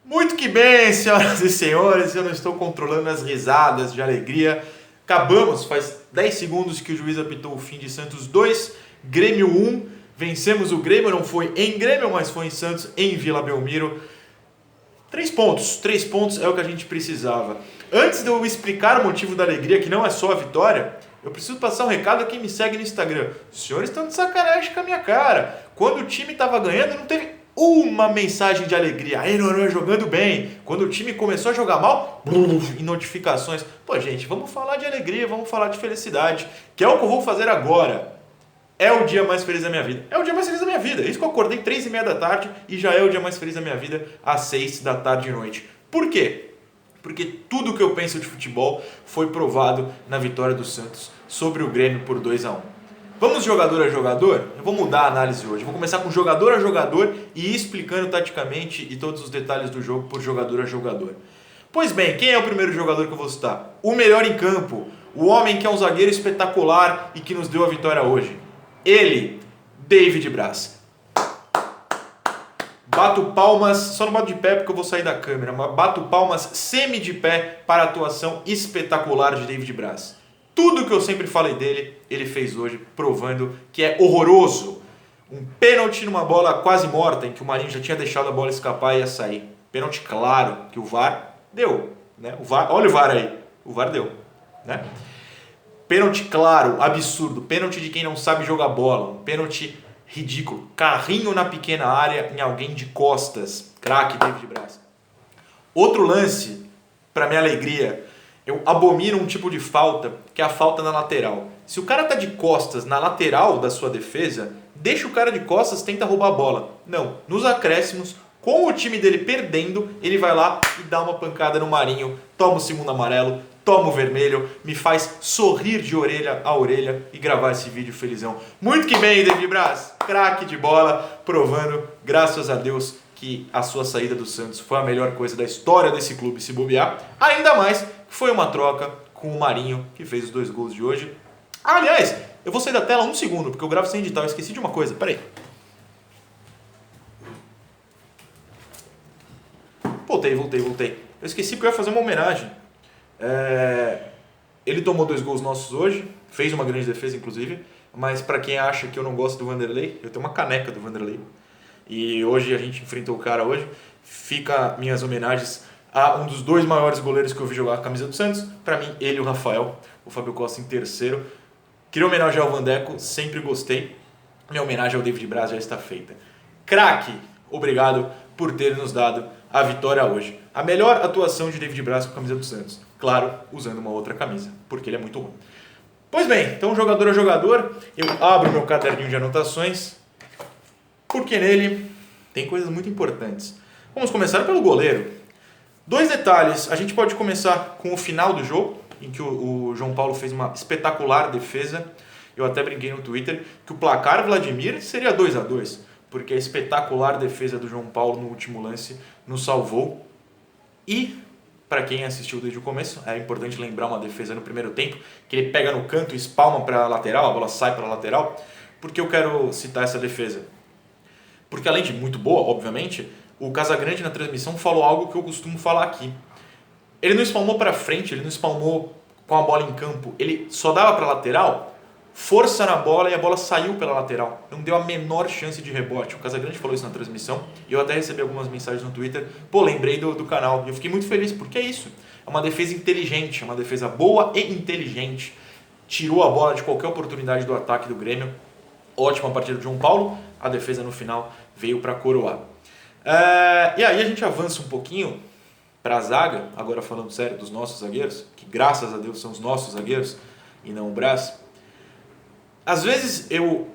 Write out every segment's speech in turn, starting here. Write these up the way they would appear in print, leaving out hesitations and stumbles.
Muito que bem, senhoras e senhores, eu não estou controlando as risadas de alegria. Acabamos, faz 10 segundos que o juiz apitou o fim de Santos 2, Grêmio 1. Vencemos o Grêmio, não foi em Grêmio, mas foi em Santos, em Vila Belmiro. 3 pontos é o que a gente precisava. Antes de eu explicar o motivo da alegria, que não é só a vitória, eu preciso passar um recado a quem me segue no Instagram. Os senhores estão de sacanagem com a minha cara. Quando o time estava ganhando, não teve uma mensagem de alegria. Aí, Noronha jogando bem. Quando o time começou a jogar mal, em notificações. Pô, gente, vamos falar de alegria, vamos falar de felicidade, que é o que eu vou fazer agora. É o dia mais feliz da minha vida. É o dia mais feliz da minha vida. Isso que eu acordei 3h30 da tarde e já é o dia mais feliz da minha vida às 6 da tarde e noite. Por quê? Porque tudo que eu penso de futebol foi provado na vitória do Santos sobre o Grêmio por 2-1. Vamos jogador a jogador? Eu vou mudar a análise hoje. Eu vou começar com jogador a jogador e ir explicando taticamente e todos os detalhes do jogo por jogador a jogador. Pois bem, quem é o primeiro jogador que eu vou citar? O melhor em campo. O homem que é um zagueiro espetacular e que nos deu a vitória hoje. Ele, David Braz. Bato palmas, só não bato de pé porque eu vou sair da câmera, mas bato palmas semi de pé para a atuação espetacular de David Braz. Tudo que eu sempre falei dele, ele fez hoje, provando que é horroroso. Um pênalti numa bola quase morta, em que o Marinho já tinha deixado a bola escapar e ia sair. Pênalti claro, que o VAR deu. Né? Olha o VAR aí, o VAR deu. Né? Pênalti claro, absurdo, pênalti de quem não sabe jogar bola, um pênalti ridículo, carrinho na pequena área em alguém de costas, craque David Braz. Outro lance, para minha alegria, eu abomino um tipo de falta, que é a falta na lateral. Se o cara tá de costas na lateral da sua defesa, deixa o cara de costas, tenta roubar a bola. Não, nos acréscimos, com o time dele perdendo, ele vai lá e dá uma pancada no Marinho, toma o segundo amarelo, toma o vermelho, me faz sorrir de orelha a orelha e gravar esse vídeo felizão. Muito que bem, David Braz, craque de bola, provando, graças a Deus, que a sua saída do Santos foi a melhor coisa da história desse clube, se bobear. Ainda mais que foi uma troca com o Marinho, que fez os 2 gols de hoje. Aliás, eu vou sair da tela um segundo, porque eu gravo sem editar, eu esqueci de uma coisa, peraí. Voltei. Eu esqueci porque eu ia fazer uma homenagem. Ele tomou 2 gols nossos hoje, fez uma grande defesa inclusive, mas para quem acha que eu não gosto do Vanderlei, eu tenho uma caneca do Vanderlei e hoje a gente enfrentou o cara hoje. Fica minhas homenagens a um dos 2 maiores goleiros que eu vi jogar a camisa do Santos, para mim ele e o Rafael, o Fábio Costa em terceiro. Queria homenagear o Vandeco, sempre gostei, minha homenagem ao David Braz já está feita. Craque, obrigado por ter nos dado a vitória hoje. A melhor atuação de David Braz com a camisa do Santos. Claro, usando uma outra camisa, porque ele é muito ruim. Pois bem, então jogador a jogador, eu abro meu caderninho de anotações, porque nele tem coisas muito importantes. Vamos começar pelo goleiro. 2 detalhes, a gente pode começar com o final do jogo, em que o João Paulo fez uma espetacular defesa. Eu até brinquei no Twitter que o placar Vladimir seria 2-2, porque a espetacular defesa do João Paulo no último lance nos salvou. E, para quem assistiu desde o começo, é importante lembrar uma defesa no primeiro tempo, que ele pega no canto e espalma para a lateral, a bola sai para a lateral. Por que eu quero citar essa defesa? Porque além de muito boa, obviamente, o Casagrande na transmissão falou algo que eu costumo falar aqui. Ele não espalmou para frente, ele não espalmou com a bola em campo, ele só dava para a lateral, força na bola e a bola saiu pela lateral. Não deu a menor chance de rebote. O Casagrande falou isso na transmissão e eu até recebi algumas mensagens no Twitter. Pô, lembrei do canal. E eu fiquei muito feliz, porque é isso. É uma defesa inteligente, é uma defesa boa e inteligente. Tirou a bola de qualquer oportunidade do ataque do Grêmio. Ótima partida do João Paulo. A defesa no final veio para coroar. E aí a gente avança um pouquinho para a zaga, agora falando sério dos nossos zagueiros, que graças a Deus são os nossos zagueiros e não o Brás. Às vezes eu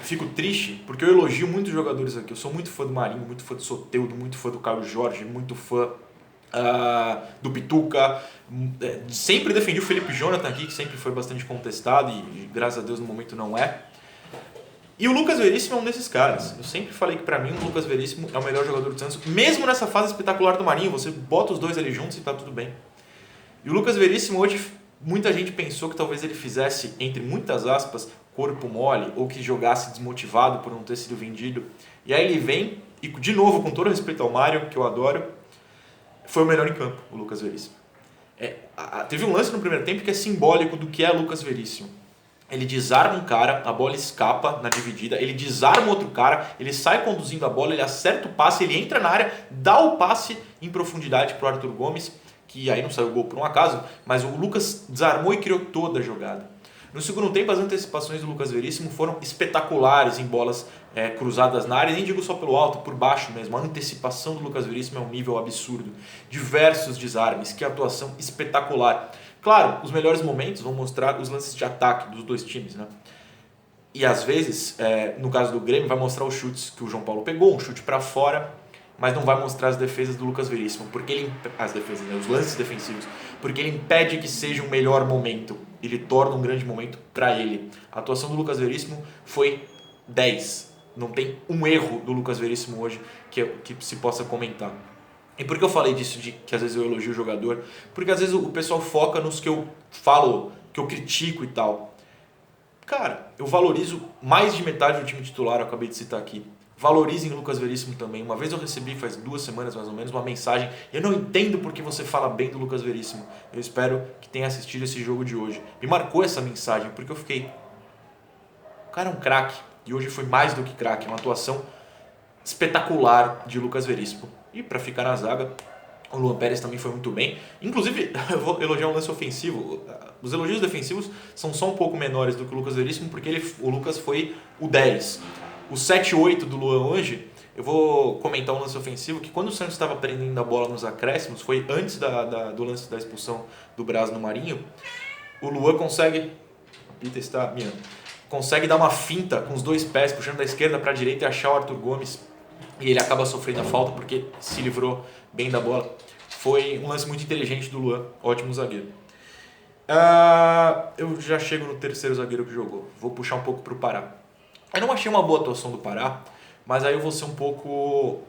fico triste, porque eu elogio muitos jogadores aqui. Eu sou muito fã do Marinho, muito fã do Soteldo, muito fã do Caio Jorge, muito fã do Pituca. Sempre defendi o Felipe Jonathan aqui, que sempre foi bastante contestado e graças a Deus no momento não é. E o Lucas Veríssimo é um desses caras. Eu sempre falei que pra mim o Lucas Veríssimo é o melhor jogador do Santos, mesmo nessa fase espetacular do Marinho. Você bota os 2 ali juntos e tá tudo bem. E o Lucas Veríssimo hoje, muita gente pensou que talvez ele fizesse, entre muitas aspas, corpo mole, ou que jogasse desmotivado por não ter sido vendido. E aí ele vem e de novo, com todo respeito ao Mário, que eu adoro, foi o melhor em campo, o Lucas Veríssimo. Teve um lance no primeiro tempo que é simbólico do que é Lucas Veríssimo. Ele desarma um cara, a bola escapa na dividida, ele desarma outro cara, ele sai conduzindo a bola, ele acerta o passe, ele entra na área, dá o passe em profundidade para o Arthur Gomes, que aí não saiu o gol por um acaso, mas o Lucas desarmou e criou toda a jogada. No segundo tempo, as antecipações do Lucas Veríssimo foram espetaculares em bolas cruzadas na área, nem digo só pelo alto, por baixo mesmo. A antecipação do Lucas Veríssimo é um nível absurdo. Diversos desarmes, que atuação espetacular. Claro, os melhores momentos vão mostrar os lances de ataque dos dois times, né? E às vezes, no caso do Grêmio, vai mostrar os chutes que o João Paulo pegou, um chute para fora, mas não vai mostrar as defesas do Lucas Veríssimo, porque ele as defesas, né, os lances defensivos, porque ele impede que seja um melhor momento, ele torna um grande momento para ele. A atuação do Lucas Veríssimo foi 10. Não tem um erro do Lucas Veríssimo hoje que se possa comentar. E por que eu falei disso, de que às vezes eu elogio o jogador? Porque às vezes o pessoal foca nos que eu falo, que eu critico e tal. Cara, eu valorizo mais de metade do time titular, eu acabei de citar aqui. Valorizem o Lucas Veríssimo também. Uma vez eu recebi, faz 2 semanas mais ou menos, uma mensagem. Eu não entendo porque você fala bem do Lucas Veríssimo. Eu espero que tenha assistido esse jogo de hoje. Me marcou essa mensagem, porque eu fiquei... O cara é um craque. E hoje foi mais do que craque. Uma atuação espetacular de Lucas Veríssimo. E para ficar na zaga, o Luan Pérez também foi muito bem. Inclusive, eu vou elogiar um lance ofensivo. Os elogios defensivos são só um pouco menores do que o Lucas Veríssimo, porque o Lucas foi o 10. O 7-8 do Luan hoje, eu vou comentar um lance ofensivo que quando o Santos estava prendendo a bola nos acréscimos, foi antes do lance da expulsão do Braz no Marinho, o Luan consegue dar uma finta com os 2 pés, puxando da esquerda para a direita e achar o Arthur Gomes, e ele acaba sofrendo a falta porque se livrou bem da bola. Foi um lance muito inteligente do Luan, ótimo zagueiro. Eu já chego no terceiro zagueiro que jogou, vou puxar um pouco para o Pará. Eu não achei uma boa atuação do Pará, mas aí eu vou ser um pouco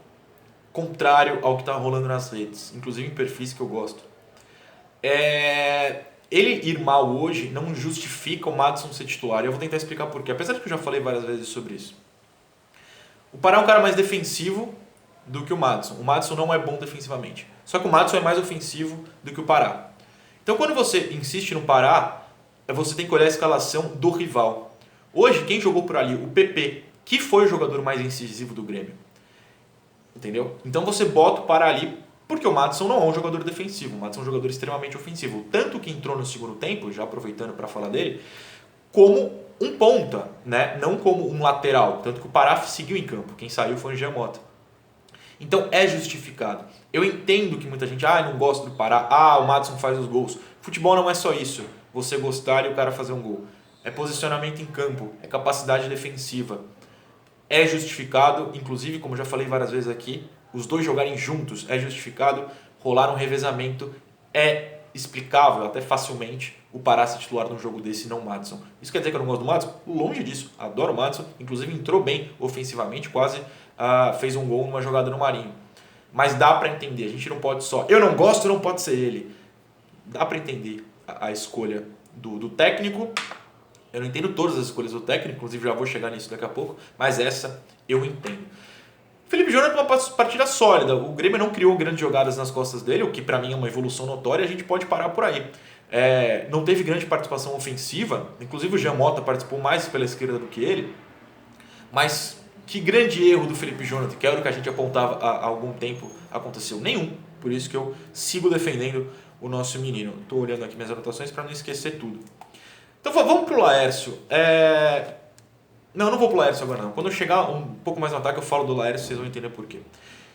contrário ao que está rolando nas redes, inclusive em perfis que eu gosto. Ele ir mal hoje não justifica o Madison ser titular, e eu vou tentar explicar por quê, apesar de que eu já falei várias vezes sobre isso. O Pará é um cara mais defensivo do que o Madison. O Madison não é bom defensivamente, só que o Madison é mais ofensivo do que o Pará. Então quando você insiste no Pará, você tem que olhar a escalação do rival. Hoje, quem jogou por ali? O PP, que foi o jogador mais incisivo do Grêmio. Entendeu? Então você bota o Pará ali, porque o Madison não é um jogador defensivo. O Madison é um jogador extremamente ofensivo. Tanto que entrou no segundo tempo, já aproveitando para falar dele, como um ponta, né? Não como um lateral. Tanto que o Pará seguiu em campo. Quem saiu foi o Jean Mota. Então é justificado. Eu entendo que muita gente, não gosta do Pará, o Madison faz os gols. Futebol não é só isso. Você gostar e o cara fazer um gol. É posicionamento em campo, é capacidade defensiva. É justificado, inclusive, como já falei várias vezes aqui, os dois jogarem juntos é justificado, rolar um revezamento é explicável, até facilmente, o Pará ser titular num jogo desse e não o Madison. Isso quer dizer que eu não gosto do Madison? Longe disso, adoro o Madison, inclusive entrou bem ofensivamente, quase fez um gol numa jogada no Marinho. Mas dá para entender, a gente não pode só, eu não gosto, não pode ser ele. Dá para entender a escolha do técnico. Eu não entendo todas as escolhas do técnico, inclusive já vou chegar nisso daqui a pouco, mas essa eu entendo. Felipe Jonathan uma partida sólida, o Grêmio não criou grandes jogadas nas costas dele, o que para mim é uma evolução notória, a gente pode parar por aí. Não teve grande participação ofensiva, inclusive o Jean Mota participou mais pela esquerda do que ele, mas que grande erro do Felipe Jonathan, que era o que a gente apontava há algum tempo, aconteceu? Nenhum, por isso que eu sigo defendendo o nosso menino. Estou olhando aqui minhas anotações para não esquecer tudo. Então vamos pro Laércio. Não vou pro Laércio agora não. Quando eu chegar um pouco mais no ataque eu falo do Laércio, vocês vão entender por quê.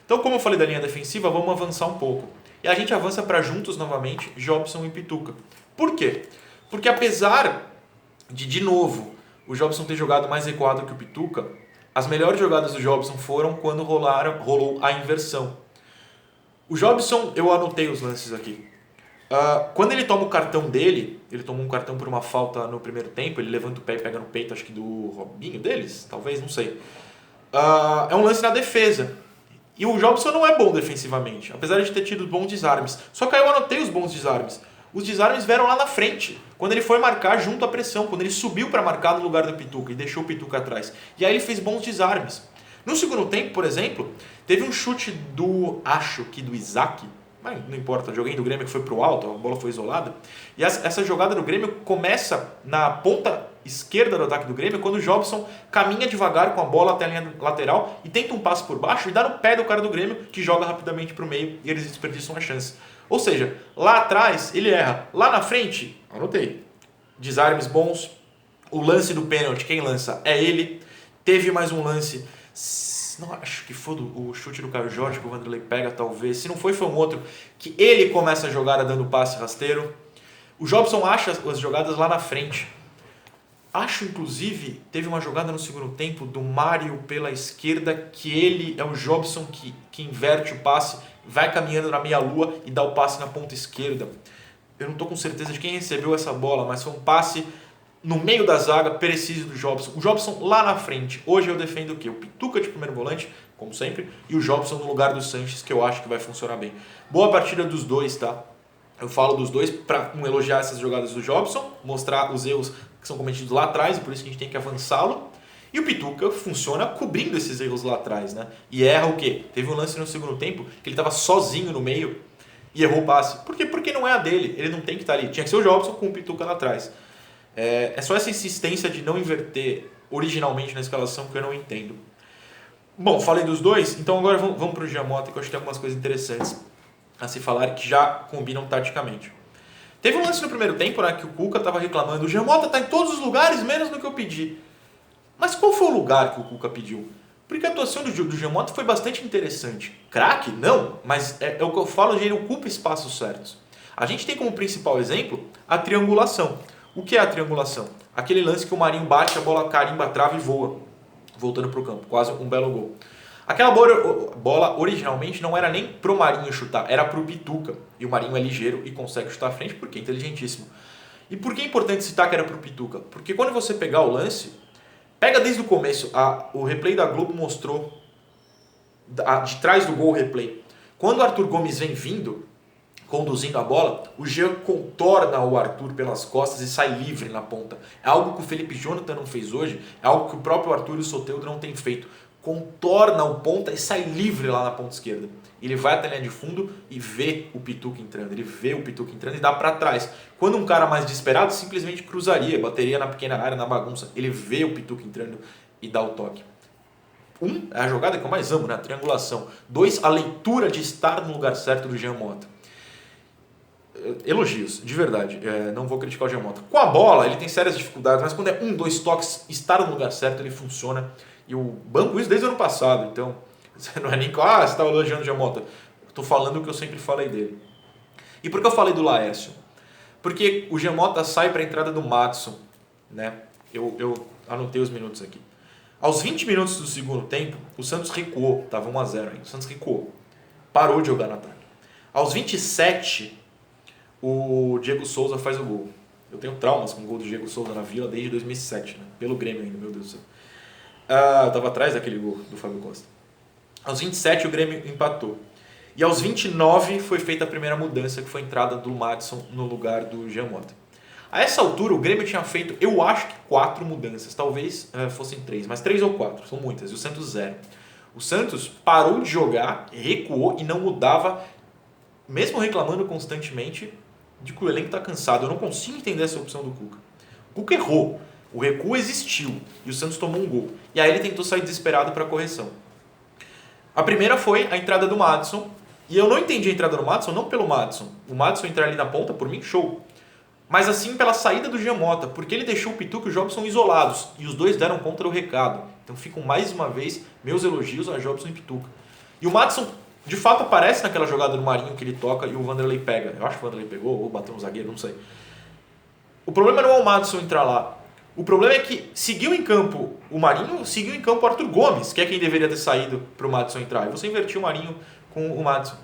Então como eu falei da linha defensiva, vamos avançar um pouco. E a gente avança para juntos novamente, Jobson e Pituca. Por quê? Porque apesar de novo, o Jobson ter jogado mais recuado que o Pituca, as melhores jogadas do Jobson foram quando rolou a inversão. O Jobson, eu anotei os lances aqui. Quando ele toma o cartão dele, ele tomou um cartão por uma falta no primeiro tempo, ele levanta o pé e pega no peito, acho que do Robinho deles, talvez, não sei. É um lance na defesa. E o Jobson não é bom defensivamente, apesar de ter tido bons desarmes. Só que aí eu anotei os bons desarmes. Os desarmes vieram lá na frente, quando ele foi marcar junto à pressão, quando ele subiu para marcar no lugar do Pituca e deixou o Pituca atrás. E aí ele fez bons desarmes. No segundo tempo, por exemplo, teve um chute acho que do Isaac, mas não importa, joguei do Grêmio que foi pro alto, a bola foi isolada. E essa jogada do Grêmio começa na ponta esquerda do ataque do Grêmio, quando o Jobson caminha devagar com a bola até a linha lateral e tenta um passe por baixo e dá no pé do cara do Grêmio, que joga rapidamente pro meio e eles desperdiçam a chance. Ou seja, lá atrás ele erra, lá na frente, anotei, desarmes bons, o lance do pênalti, quem lança é ele. Teve mais um lance, não acho que foi o chute do Caio Jorge que o Vanderlei pega, talvez. Se não foi um outro, que ele começa a jogada dando passe rasteiro. O Jobson acha as jogadas lá na frente. Acho, inclusive, teve uma jogada no segundo tempo do Mário pela esquerda, que ele é o Jobson que inverte o passe, vai caminhando na meia-lua e dá o passe na ponta esquerda. Eu não estou com certeza de quem recebeu essa bola, mas foi um passe no meio da zaga, preciso do Jobson. O Jobson lá na frente. Hoje eu defendo o quê? O Pituca de primeiro volante, como sempre, e o Jobson no lugar do Sanches, que eu acho que vai funcionar bem. Boa partida dos dois, tá? Eu falo dos dois para elogiar essas jogadas do Jobson, mostrar os erros que são cometidos lá atrás, e por isso que a gente tem que avançá-lo. E o Pituca funciona cobrindo esses erros lá atrás, né? E erra o quê? Teve um lance no segundo tempo que ele estava sozinho no meio e errou o passe. Por quê? Porque não é a dele, ele não tem que estar ali. Tinha que ser o Jobson com o Pituca lá atrás. É só essa insistência de não inverter originalmente na escalação que eu não entendo. Bom, falei dos dois, então agora vamos para o Giamota, que eu acho que tem algumas coisas interessantes a se falar que já combinam taticamente. Teve um lance no primeiro tempo, né, que o Cuca estava reclamando, o Giamota está em todos os lugares, menos no que eu pedi. Mas qual foi o lugar que o Cuca pediu? Porque a atuação do Giamota foi bastante interessante. Craque? Não, mas é o que eu falo, ele ocupa espaços certos. A gente tem como principal exemplo a triangulação. O que é a triangulação? Aquele lance que o Marinho bate, a bola carimba a trave e voa, voltando para o campo. Quase um belo gol. Aquela bola originalmente não era nem pro Marinho chutar, era pro Pituca. E o Marinho é ligeiro e consegue chutar à frente porque é inteligentíssimo. E por que é importante citar que era pro Pituca? Porque quando você pegar o lance, pega desde o começo, o replay da Globo mostrou de trás do gol o replay. Quando o Arthur Gomes vem vindo, conduzindo a bola, o Jean contorna o Arthur pelas costas e sai livre na ponta. É algo que o Felipe Jonathan não fez hoje, é algo que o próprio Arthur e o Soteldo não têm feito. Contorna o ponta e sai livre lá na ponta esquerda. Ele vai até a linha de fundo e vê o Pituca entrando. Ele vê o Pituca entrando e dá para trás. Quando um cara mais desesperado simplesmente cruzaria, bateria na pequena área, na bagunça. Ele vê o Pituca entrando e dá o toque. É a jogada que eu mais amo, né? A triangulação. 2, a leitura de estar no lugar certo do Jean Mota. Elogios, de verdade. Não vou criticar o Jean Mota. Com a bola, ele tem sérias dificuldades, mas quando é 1, 2 toques, estar no lugar certo, ele funciona. E o banco isso desde o ano passado, então você não é nem que você está elogiando o Jean Mota. Estou falando o que eu sempre falei dele. E por que eu falei do Laércio? Porque o Jean Mota sai para a entrada do Madison, né? Eu anotei os minutos aqui. Aos 20 minutos do segundo tempo, o Santos recuou, estava 1-0 aí. O Santos recuou, parou de jogar no ataque. Aos 27, o Diego Souza faz o gol. Eu tenho traumas com o gol do Diego Souza na Vila desde 2007, né? Pelo Grêmio ainda, meu Deus do céu. Eu estava atrás daquele gol do Fábio Costa. Aos 27 o Grêmio empatou. E aos 29 foi feita a primeira mudança, que foi a entrada do Madison no lugar do Jean Mota. A essa altura o Grêmio tinha feito, eu acho que 4 mudanças, talvez fossem 3, mas 3 ou 4, são muitas, e o Santos 0. O Santos parou de jogar, recuou e não mudava, mesmo reclamando constantemente de que o elenco está cansado. Eu não consigo entender essa opção do Cuca. O Cuca errou. O recuo existiu e o Santos tomou um gol. E aí ele tentou sair desesperado para a correção. A primeira foi a entrada do Madison. E eu não entendi a entrada do Madison, não pelo Madison. O Madison entrar ali na ponta, por mim, show. Mas assim pela saída do Jean Mota, porque ele deixou o Pituca e o Jobson isolados. E os dois deram contra o recado. Então ficam mais uma vez meus elogios a Jobson e Pituca. E o Madison, de fato, aparece naquela jogada do Marinho que ele toca e o Vanderlei pega. Eu acho que o Vanderlei pegou ou bateu no zagueiro, não sei. O problema não é o Madison entrar lá. O problema é que seguiu em campo o Marinho, seguiu em campo o Arthur Gomes, que é quem deveria ter saído para o Madison entrar. E você invertiu o Marinho com o Madison.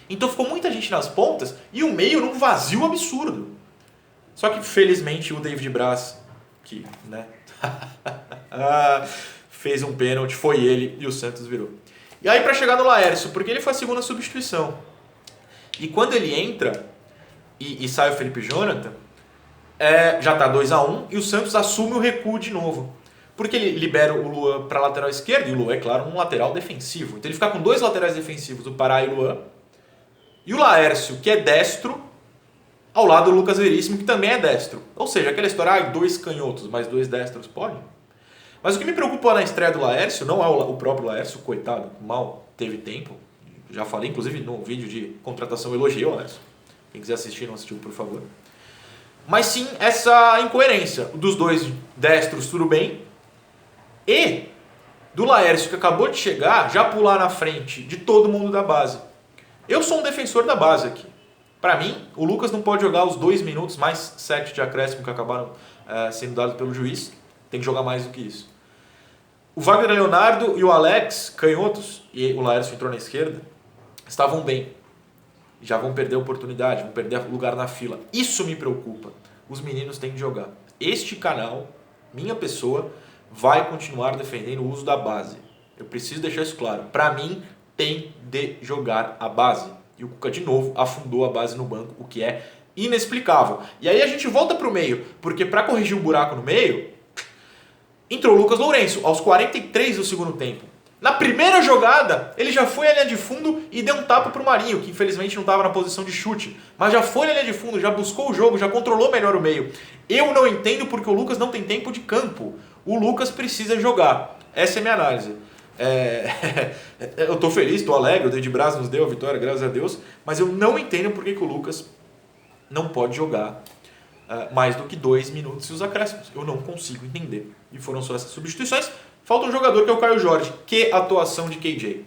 Então ficou muita gente nas pontas e o meio num vazio absurdo. Só que felizmente o David Braz, que né, fez um pênalti, foi ele e o Santos virou. E aí para chegar no Laércio, porque ele foi a segunda substituição. E quando ele entra e sai o Felipe Jonathan, já está 2-1 e o Santos assume o recuo de novo. Porque ele libera o Luan para a lateral esquerda, e o Luan é, claro, um lateral defensivo. Então ele fica com 2 laterais defensivos, o Pará e o Luan, e o Laércio, que é destro, ao lado do Lucas Veríssimo, que também é destro. Ou seja, aquela história, 2 canhotos, mais 2 destros, pode? Mas o que me preocupou na estreia do Laércio não é o próprio Laércio, coitado, mal teve tempo. Já falei, inclusive, no vídeo de contratação, elogiei o Laércio. Quem quiser assistir, não assistiu, por favor. Mas sim essa incoerência dos 2 destros, tudo bem, e do Laércio, que acabou de chegar, já pular na frente de todo mundo da base. Eu sou um defensor da base aqui. Para mim, o Lucas não pode jogar os 2 minutos mais 7 de acréscimo que acabaram sendo dados pelo juiz. Tem que jogar mais do que isso. O Wagner Leonardo e o Alex, canhotos, e o Laércio entrou na esquerda, estavam bem. Já vão perder a oportunidade, vão perder lugar na fila. Isso me preocupa. Os meninos têm que jogar. Este canal, minha pessoa, vai continuar defendendo o uso da base. Eu preciso deixar isso claro. Para mim, tem de jogar a base. E o Cuca, de novo, afundou a base no banco, o que é inexplicável. E aí a gente volta para o meio, porque para corrigir um buraco no meio, entrou o Lucas Lourenço, aos 43 do segundo tempo. Na primeira jogada, ele já foi à linha de fundo e deu um tapa pro Marinho, que infelizmente não estava na posição de chute. Mas já foi na linha de fundo, já buscou o jogo, já controlou melhor o meio. Eu não entendo porque o Lucas não tem tempo de campo. O Lucas precisa jogar. Essa é a minha análise. Eu tô feliz, tô alegre, o David Braz nos deu a vitória, graças a Deus. Mas eu não entendo porque que o Lucas não pode jogar mais do que 2 minutos e os acréscimos. Eu não consigo entender. E foram só essas substituições. Falta um jogador que é o Caio Jorge. Que atuação de KJ.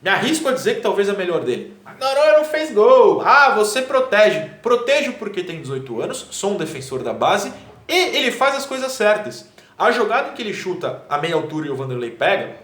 Me arrisco a dizer que talvez a melhor dele. Noronha não fez gol. Você protege. Protejo porque tem 18 anos, sou um defensor da base e ele faz as coisas certas. A jogada em que ele chuta a meia altura e o Vanderlei pega,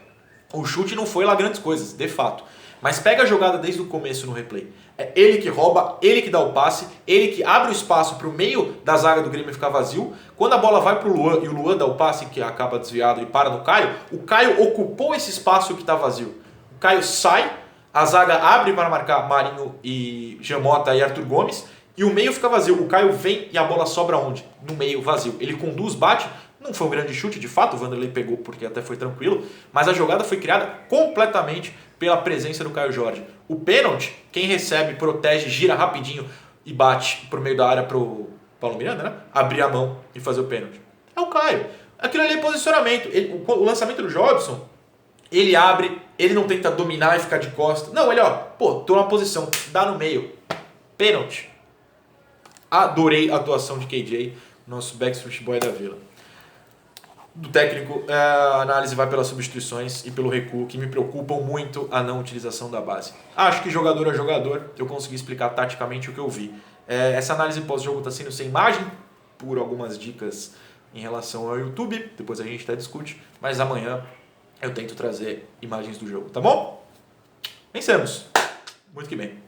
o chute não foi lá grandes coisas, de fato. Mas pega a jogada desde o começo no replay. É ele que rouba, ele que dá o passe, ele que abre o espaço para o meio da zaga do Grêmio ficar vazio. Quando a bola vai para o Luan e o Luan dá o passe que acaba desviado e para no Caio, o Caio ocupou esse espaço que está vazio. O Caio sai, a zaga abre para marcar Marinho e Jamota e Arthur Gomes e o meio fica vazio. O Caio vem e a bola sobra onde? No meio vazio. Ele conduz, bate. Não foi um grande chute, de fato, o Vanderlei pegou porque até foi tranquilo, mas a jogada foi criada completamente pela presença do Caio Jorge. O pênalti, quem recebe, protege, gira rapidinho e bate por meio da área pro Paulo Miranda, né? Abrir a mão e fazer o pênalti. É o Caio. Aquilo ali é posicionamento. O lançamento do Jobson, ele abre, ele não tenta dominar e ficar de costas. Não, ele, tô na posição, dá no meio. Pênalti. Adorei a atuação de KJ, nosso Backstreet Boy da Vila. Do técnico, a análise vai pelas substituições e pelo recuo, que me preocupam muito a não utilização da base. Acho que jogador a jogador, eu consegui explicar taticamente o que eu vi. Essa análise pós-jogo está sendo sem imagem, por algumas dicas em relação ao YouTube, depois a gente até discute, mas amanhã eu tento trazer imagens do jogo, tá bom? Vencemos! Muito que bem.